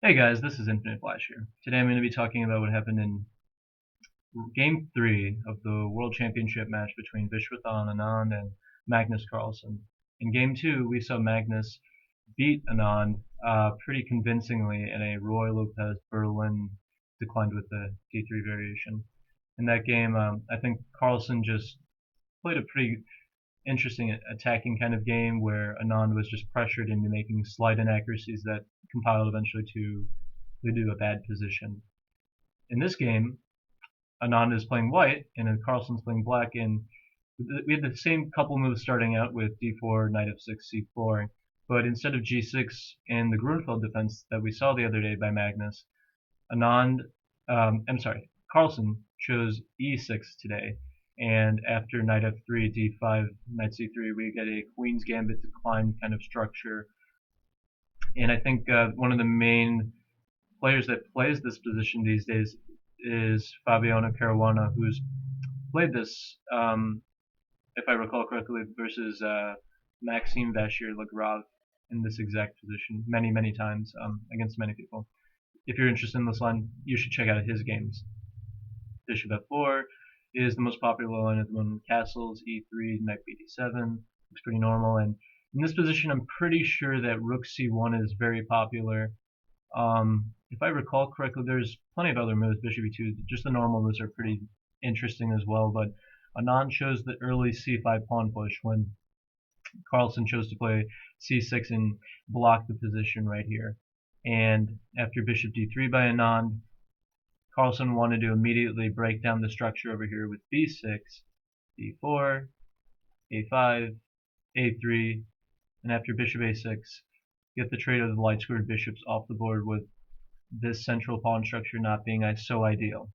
Hey guys, this is Infinite Flash here. Today I'm going to be talking about what happened in Game 3 of the World Championship match between Vishwanath Anand and Magnus Carlsen. In Game 2, we saw Magnus beat Anand pretty convincingly in a Roy Lopez Berlin declined with the D3 variation. In that game, I think Carlsen just played a pretty interesting attacking kind of game where Anand was just pressured into making slight inaccuracies that compiled eventually to lead to a bad position. In this game, Anand is playing white and Carlsen's playing black, and we had the same couple moves starting out with d4, knight f6, c4, but instead of g6 and the Grunfeld defense that we saw the other day by Magnus, Carlsen chose e6 today, and after knight f3, d5, knight c3, we get a queen's gambit decline kind of structure. And I think one of the main players that plays this position these days is Fabiano Caruana, who's played this, if I recall correctly, versus Maxime Vachier-Lagrave in this exact position many, many times against many people. If you're interested in this line, you should check out his games. Bishop f4 is the most popular line at the moment. Castles, e3, knight bd7, looks pretty normal. And in this position, I'm pretty sure that rook c1 is very popular. If I recall correctly, there's plenty of other moves, bishop e2, just the normal moves are pretty interesting as well, but Anand chose the early c5 pawn push when Carlsen chose to play c6 and block the position right here. And after bishop d3 by Anand, Carlsen wanted to immediately break down the structure over here with b6, d4, a5, a3, and after bishop a6, get the trade of the light squared bishops off the board with this central pawn structure not being so ideal.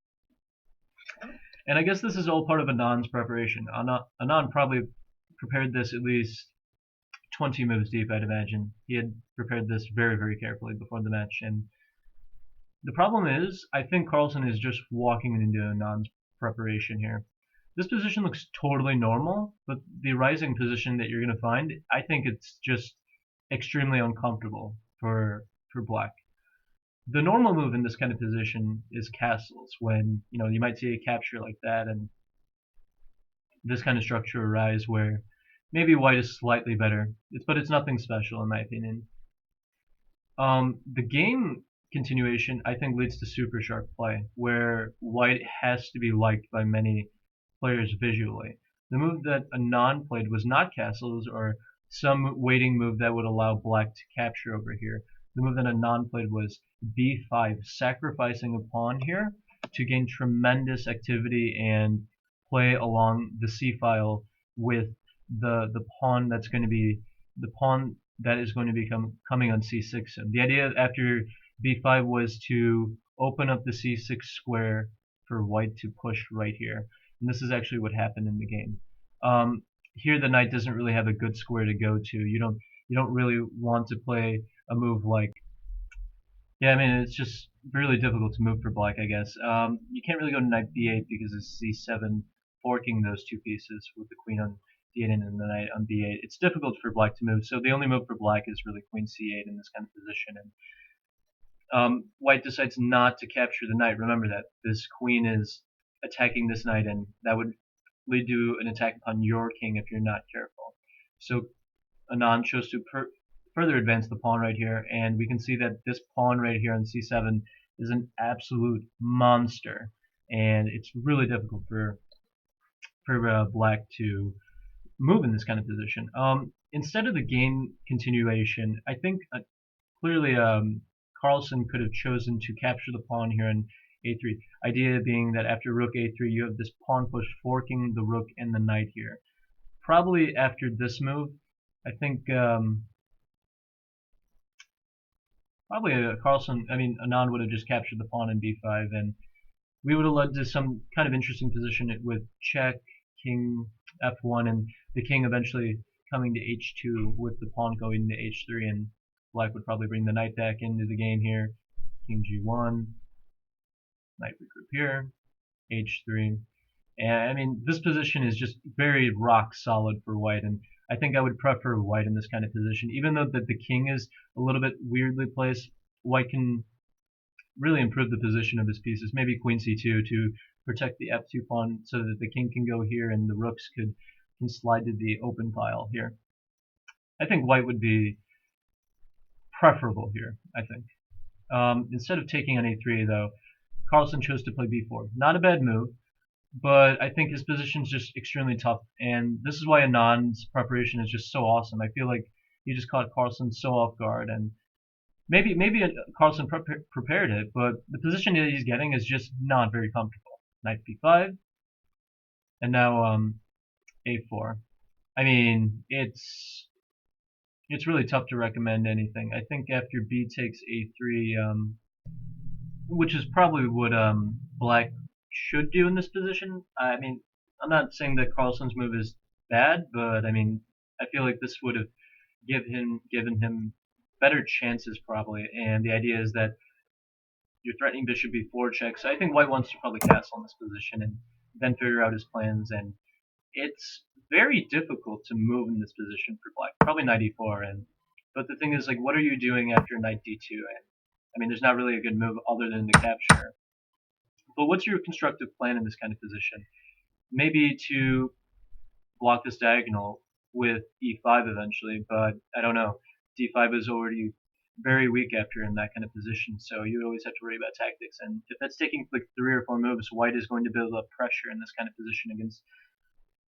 And I guess this is all part of Anand's preparation. Anand probably prepared this at least 20 moves deep, I'd imagine. He had prepared this very, very carefully before the match. And the problem is, I think Carlsen is just walking into Anand's preparation here. This position looks totally normal, but the rising position that you're going to find, I think it's just extremely uncomfortable for black. The normal move in this kind of position is castles, when you might see a capture like that and this kind of structure arise where maybe white is slightly better, but it's nothing special in my opinion. The game continuation I think leads to super sharp play where white has to be liked by many players visually. The move that Anand played was not castles or some waiting move that would allow black to capture over here. The move that Anand played was b5, sacrificing a pawn here to gain tremendous activity and play along the c file with the pawn that's going to be the pawn that is going to be coming on c6. And the idea after b5 was to open up the c6 square for white to push right here. And this is actually what happened in the game. Here the knight doesn't really have a good square to go to. You don't really want to play a move like, I mean, it's just really difficult to move for black, I guess. You can't really go to knight b8 because it's c7, forking those two pieces with the queen on d8 and the knight on b8. It's difficult for black to move, so the only move for black is really queen c8 in this kind of position. And white decides not to capture the knight. Remember that this queen is attacking this knight, and that would lead to an attack upon your king if you're not careful. So Anand chose to further advance the pawn right here, and we can see that this pawn right here on c7 is an absolute monster, and it's really difficult for black to move in this kind of position. Instead of the game continuation, I think clearly Carlsen could have chosen to capture the pawn here on a3. Idea being that after rook a3, you have this pawn push forking the rook and the knight here. Probably after this move, I think probably Anand would have just captured the pawn in b5, and we would have led to some kind of interesting position with check, king f1, and the king eventually coming to h2 with the pawn going to h3, and black would probably bring the knight back into the game here. King g1, knight regroup here, h3. And I mean, this position is just very rock solid for white, and I think I would prefer white in this kind of position. Even though the king is a little bit weirdly placed, white can really improve the position of his pieces. Maybe queen c2 to protect the f2 pawn so that the king can go here and the rooks can slide to the open pile here. I think white would be preferable here, I think. Instead of taking on a3, though, Carlsen chose to play b4. Not a bad move, but I think his position is just extremely tough, and this is why Anand's preparation is just so awesome. I feel like he just caught Carlsen so off guard, and maybe Carlsen prepared it, but the position that he's getting is just not very comfortable. Knight b5, and now a4. I mean, it's really tough to recommend anything. I think after b takes a3, which is probably what black should do in this position. I mean, I'm not saying that Carlsen's move is bad, but I mean, I feel like this would have given him better chances probably. And the idea is that you're threatening bishop b4 check. So I think white wants to probably castle in this position and then figure out his plans. And it's very difficult to move in this position for black. Probably knight e4. But the thing is, like, what are you doing after knight d2? And I mean, there's not really a good move other than the capture. But what's your constructive plan in this kind of position? Maybe to block this diagonal with e5 eventually, but I don't know. d5 is already very weak after in that kind of position, so you always have to worry about tactics. And if that's taking like 3 or 4 moves, white is going to build up pressure in this kind of position against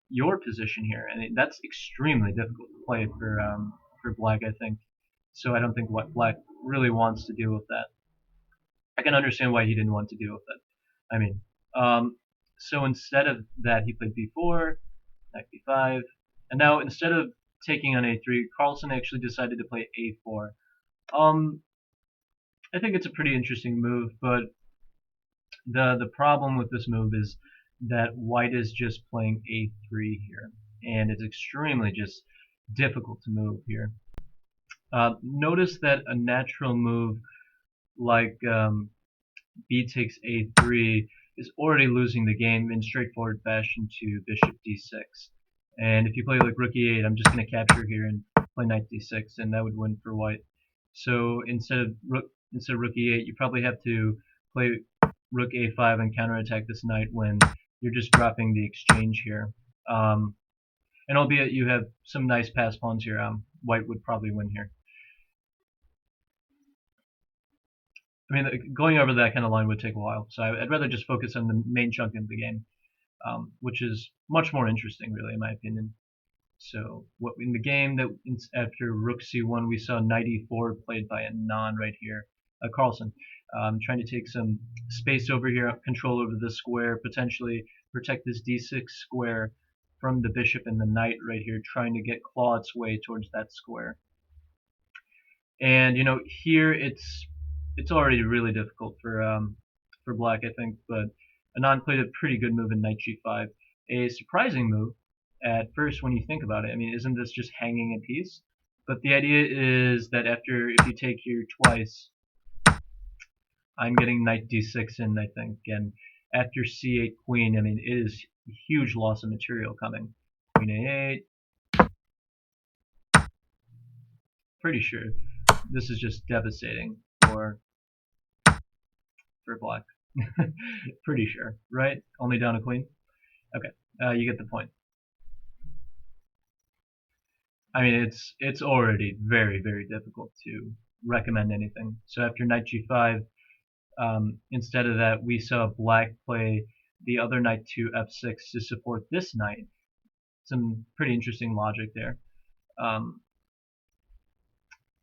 your position here, and that's extremely difficult to play for black, I think. So I don't think what black really wants to deal with that. I can understand why he didn't want to deal with it. I mean, so instead of that, he played b4, knight b5, and now instead of taking on a3, Carlsen actually decided to play a4. I think it's a pretty interesting move, but the problem with this move is that white is just playing a3 here, and it's extremely just difficult to move here. Notice that a natural move like b takes a3 is already losing the game in straightforward fashion to bishop d6. And if you play like rook e8, I'm just going to capture here and play knight d6, and that would win for white. So instead of rook e8, you probably have to play rook a5 and counterattack this knight when you're just dropping the exchange here. And albeit you have some nice pass pawns here, white would probably win here. I mean, going over that kind of line would take a while, so I'd rather just focus on the main chunk of the game, which is much more interesting, really, in my opinion. So, what in the game that after rook c1, we saw knight e4 played by Anand right here, Carlsen, trying to take some space over here, control over this square, potentially protect this d6 square from the bishop and the knight right here, trying to get claw its way towards that square. And you know, here it's already really difficult for black, I think. But Anand played a pretty good move in knight g5, a surprising move at first when you think about it. I mean, isn't this just hanging a piece? But the idea is that after if you take here twice, I'm getting knight d6 in, I think, and after c8 queen, I mean, it is a huge loss of material coming. Queen a8. Pretty sure this is just devastating for black. Pretty sure, right? Only down a queen? Okay, you get the point. I mean, it's already very, very difficult to recommend anything. So after knight g5, instead of that, we saw black play the other knight to f6 to support this knight. Some pretty interesting logic there.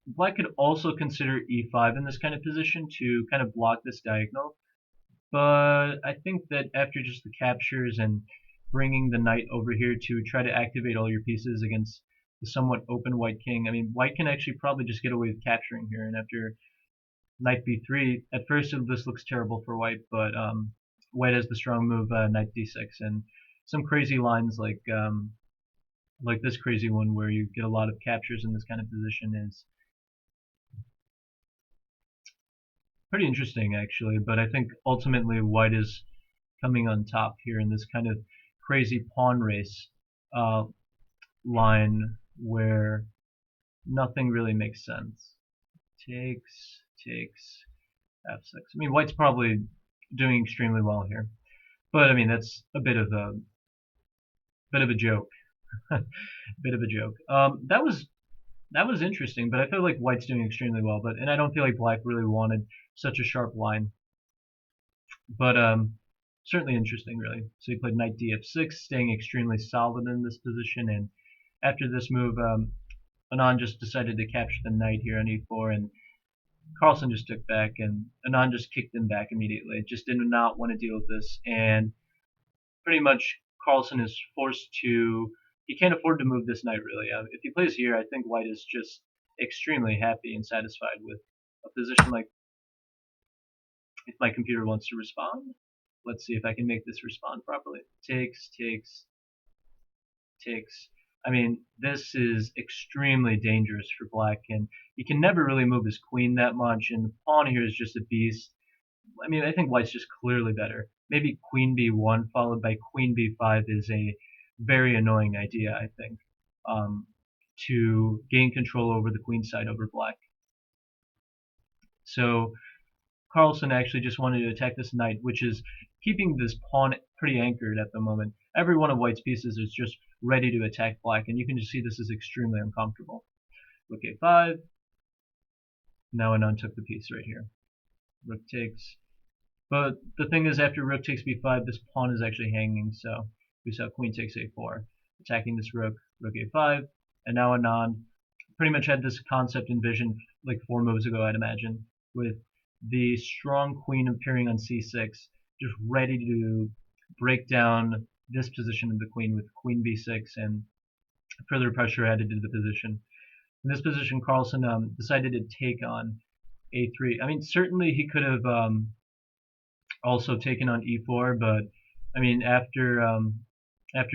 Black could also consider e5 in this kind of position to kind of block this diagonal. But I think that after just the captures and bringing the knight over here to try to activate all your pieces against the somewhat open white king, I mean, white can actually probably just get away with capturing here. And after knight b3, at first this looks terrible for white, but white has the strong move knight d6, and some crazy lines like this crazy one where you get a lot of captures in this kind of position is pretty interesting, actually. But I think ultimately white is coming on top here in this kind of crazy pawn race line where nothing really makes sense. Takes. f6. I mean, white's probably doing extremely well here, but I mean that's a bit of a joke, bit of a joke. That was interesting, but I feel like white's doing extremely well. But and I don't feel like black really wanted such a sharp line, but certainly interesting, really. So he played knight df6, staying extremely solid in this position, and after this move, Anand just decided to capture the knight here on e4, and Carlsen just took back, and Anand just kicked him back immediately. Just did not want to deal with this, and pretty much Carlsen is forced to. He can't afford to move this knight really. If he plays here, I think White is just extremely happy and satisfied with a position like. If my computer wants to respond, let's see if I can make this respond properly. Takes. I mean, this is extremely dangerous for black, and he can never really move his queen that much, and the pawn here is just a beast. I mean, I think white's just clearly better. Maybe queen b1 followed by queen b5 is a very annoying idea, I think, to gain control over the queen side over black. So Carlsen actually just wanted to attack this knight, which is keeping this pawn pretty anchored at the moment. Every one of white's pieces is just ready to attack black, and you can just see this is extremely uncomfortable. Rook a5. Now Anand took the piece right here. Rook takes. But the thing is, after rook takes b5, this pawn is actually hanging, so we saw queen takes a4, attacking this rook, rook a5, and now Anand pretty much had this concept envisioned like 4 moves ago, I'd imagine, with the strong queen appearing on c6, just ready to break down this position of the queen with queen b6 and further pressure added to the position. In this position, Carlsen decided to take on a3. I mean, certainly he could have also taken on e4, but I mean after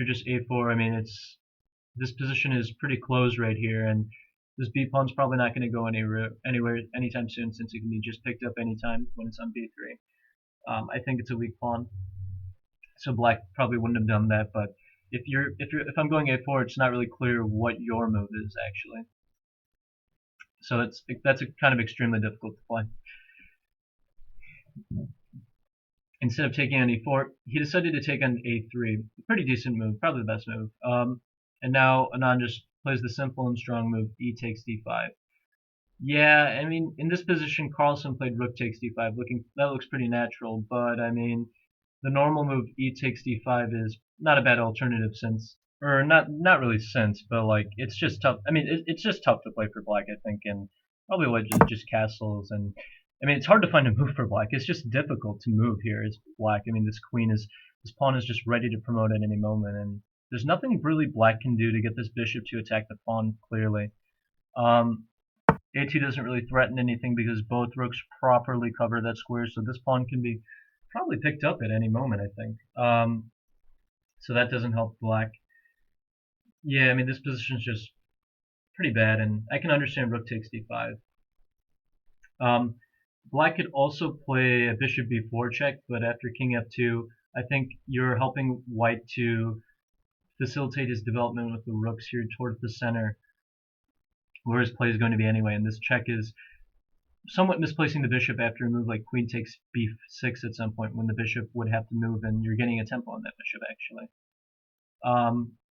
just a4, I mean this position is pretty closed right here, and this b pawn's probably not going to go anywhere anytime soon, since it can be just picked up anytime when it's on b3. I think it's a weak pawn, so black probably wouldn't have done that. But if I'm going a4, it's not really clear what your move is actually. So that's a kind of extremely difficult to play. Instead of taking on e4, he decided to take on a3. Pretty decent move, probably the best move. And now Anand just plays the simple and strong move, e takes d5. Yeah, I mean, in this position, Carlsen played rook takes d5. That looks pretty natural, but I mean, the normal move e takes d5 is not a bad alternative since, or not really since, but like it's just tough. I mean, it's just tough to play for black, I think, and probably what just castles. And I mean, it's hard to find a move for black. It's just difficult to move here as black. I mean, this pawn is just ready to promote at any moment, and there's nothing really black can do to get this bishop to attack the pawn clearly. A2 doesn't really threaten anything because both rooks properly cover that square, so this pawn can be probably picked up at any moment, I think. So that doesn't help black. Yeah, I mean, this position is just pretty bad, and I can understand rook takes d5. Black could also play a bishop b4 check, but after king f2, I think you're helping white to facilitate his development with the rooks here towards the center, where his play is going to be anyway, and this check is somewhat misplacing the bishop after a move like queen takes b6 at some point when the bishop would have to move, and you're getting a tempo on that bishop actually.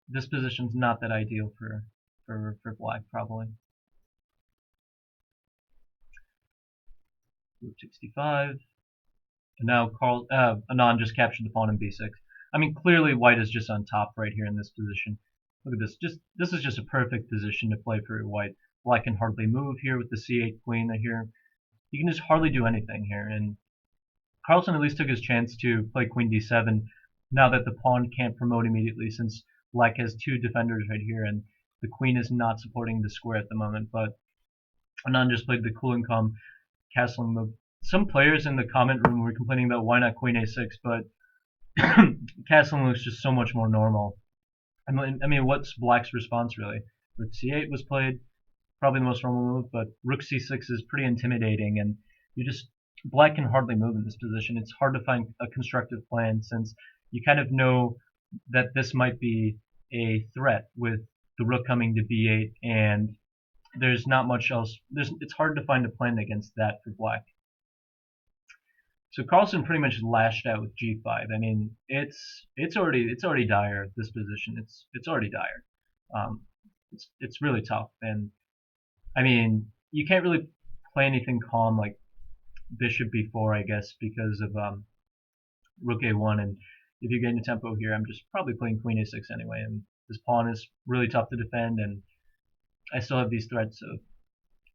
This position's not that ideal for black probably. Rook 65, and now Anand just captured the pawn in b6. I mean, clearly white is just on top right here in this position. Look at this. This is just a perfect position to play for white. Black can hardly move here with the c8 queen here. You can just hardly do anything here, and Carlsen at least took his chance to play queen d7 now that the pawn can't promote immediately, since black has 2 defenders right here and the queen is not supporting the square at the moment. But Anand just played the cool and calm castling move. Some players in the comment room were complaining about why not queen a6, but castling looks just so much more normal. I mean, what's black's response really? Rook c8 was played, probably the most normal move, but rook c6 is pretty intimidating, and black can hardly move in this position. It's hard to find a constructive plan, since you kind of know that this might be a threat with the rook coming to b8, and there's not much else. It's hard to find a plan against that for black. So Carlsen pretty much lashed out with G5. I mean, it's already dire, this position. It's already dire. Um, it's really tough, and I mean, you can't really play anything calm like Bishop B4, I guess, because of Rook A1. And if you get into tempo here, I'm just probably playing Queen A6 anyway. And this pawn is really tough to defend, and I still have these threats of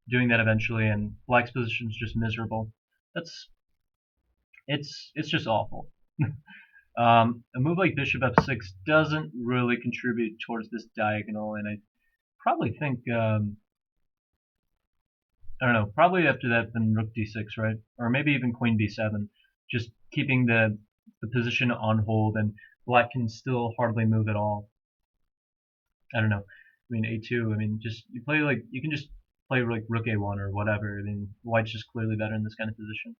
doing that eventually. And Black's position is just miserable. That's it's just awful. A move like Bishop F6 doesn't really contribute towards this diagonal, and I probably think I don't know. Probably after that, then Rook D6, right? Or maybe even Queen B7, just keeping the position on hold, and Black can still hardly move at all. I don't know. I mean A2. I mean, just you play like you can just play like Rook A1 or whatever. I mean, White's just clearly better in this kind of position.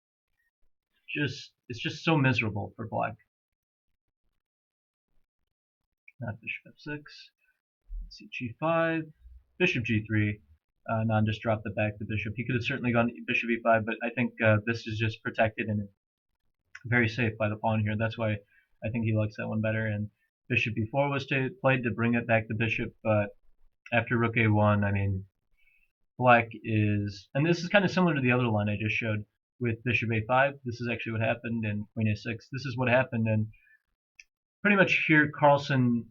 Just it's just so miserable for Black. Not Bishop F6. Let's see, G5, Bishop G3. Anand just dropped the back the bishop. He could have certainly gone Bishop E5, but I think this is just protected and very safe by the pawn here. That's why I think he likes that one better. And Bishop B4 was played to bring it back the bishop, but after Rook A1, I mean, Black is, and this is kind of similar to the other line I just showed with Bishop A5. This is actually what happened, and Queen A6. This is what happened, and pretty much here Carlsen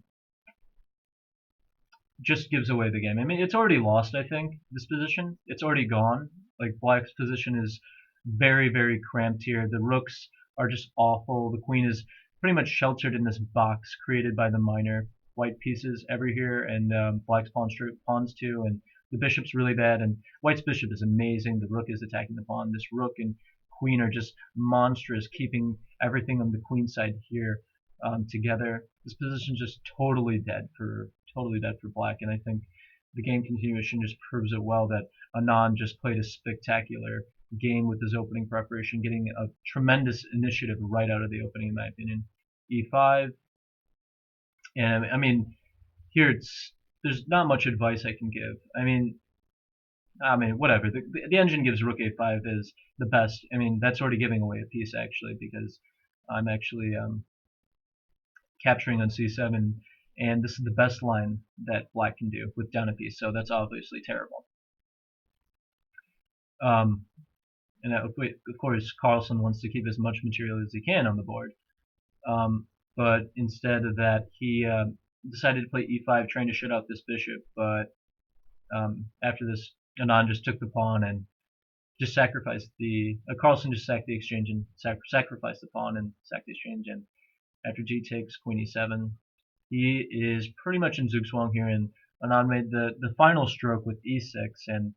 just gives away the game. I mean, it's already lost, I think, this position. It's already gone. Like, Black's position is very, very cramped here. The rooks are just awful. The queen is pretty much sheltered in this box created by the minor white pieces ever here, and Black's pawns too, and the bishop's really bad, and White's bishop is amazing. The rook is attacking the pawn. This rook and queen are just monstrous, keeping everything on the queen side here together. This position's just totally dead for Black, and I think the game continuation just proves it well that Anand just played a spectacular game with his opening preparation, getting a tremendous initiative right out of the opening, in my opinion. E5, and I mean, here there's not much advice I can give. I mean, whatever. The engine gives Rook A5 is the best. I mean, that's already giving away a piece actually, because I'm actually capturing on C7, and this is the best line that Black can do with down a piece. So that's obviously terrible. Um, and of course, Carlsen wants to keep as much material as he can on the board. But instead of that, he decided to play E5, trying to shut out this bishop. But after this, Anand just took the pawn and just sacrificed the. Carlsen just sacked the exchange and sacrificed the pawn and sacked the exchange. And after G takes Queen E7, he is pretty much in Zugzwang here, and Anand made the final stroke with E6, and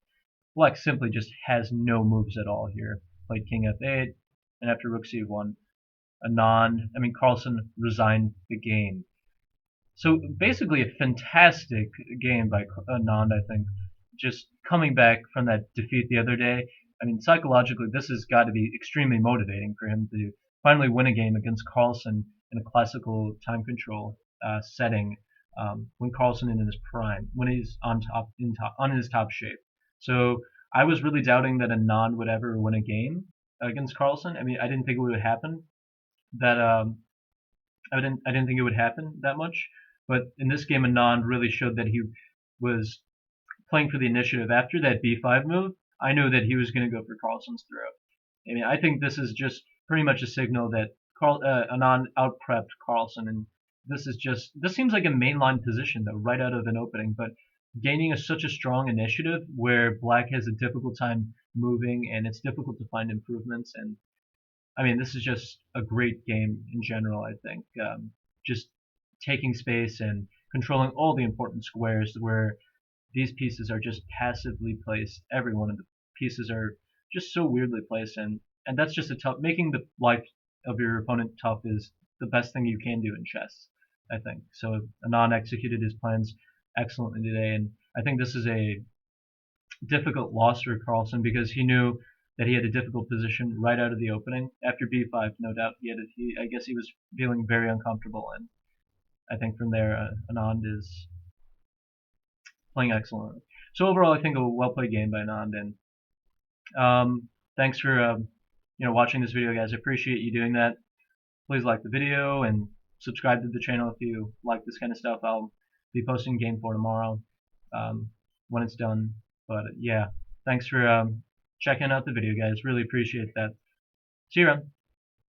Black simply just has no moves at all here. Played King F8, and after Rook C1, Carlsen resigned the game. So basically a fantastic game by Anand, I think. Just coming back from that defeat the other day, I mean, psychologically, this has got to be extremely motivating for him to finally win a game against Carlsen in a classical time control setting, when Carlsen in his prime, when he's on his top shape. So I was really doubting that Anand would ever win a game against Carlsen. I mean, I didn't think it would happen. That I didn't think it would happen that much. But in this game, Anand really showed that he was playing for the initiative. After that B5 move, I knew that he was going to go for Carlsen's throw. I mean, I think this is just pretty much a signal that Anand outprepped Carlsen, and this seems like a mainline position though, right out of an opening, but gaining such a strong initiative where Black has a difficult time moving, and it's difficult to find improvements. And I mean, this is just a great game in general. I think just taking space and controlling all the important squares where these pieces are just passively placed. Every one of the pieces are just so weirdly placed, and that's just a tough. Making the life of your opponent tough is the best thing you can do in chess, I think. So Anand executed his plans excellently today, and I think this is a difficult loss for Carlsen because he knew that he had a difficult position right out of the opening. After B5, no doubt I guess he was feeling very uncomfortable, and I think from there Anand is playing excellently. So overall, I think a well played game by Anand, and thanks for watching this video, guys. I appreciate you doing that. Please like the video and subscribe to the channel if you like this kind of stuff. I'll be posting game 4 tomorrow um, when it's done. But yeah, thanks for checking out the video, guys. Really appreciate that. See you around.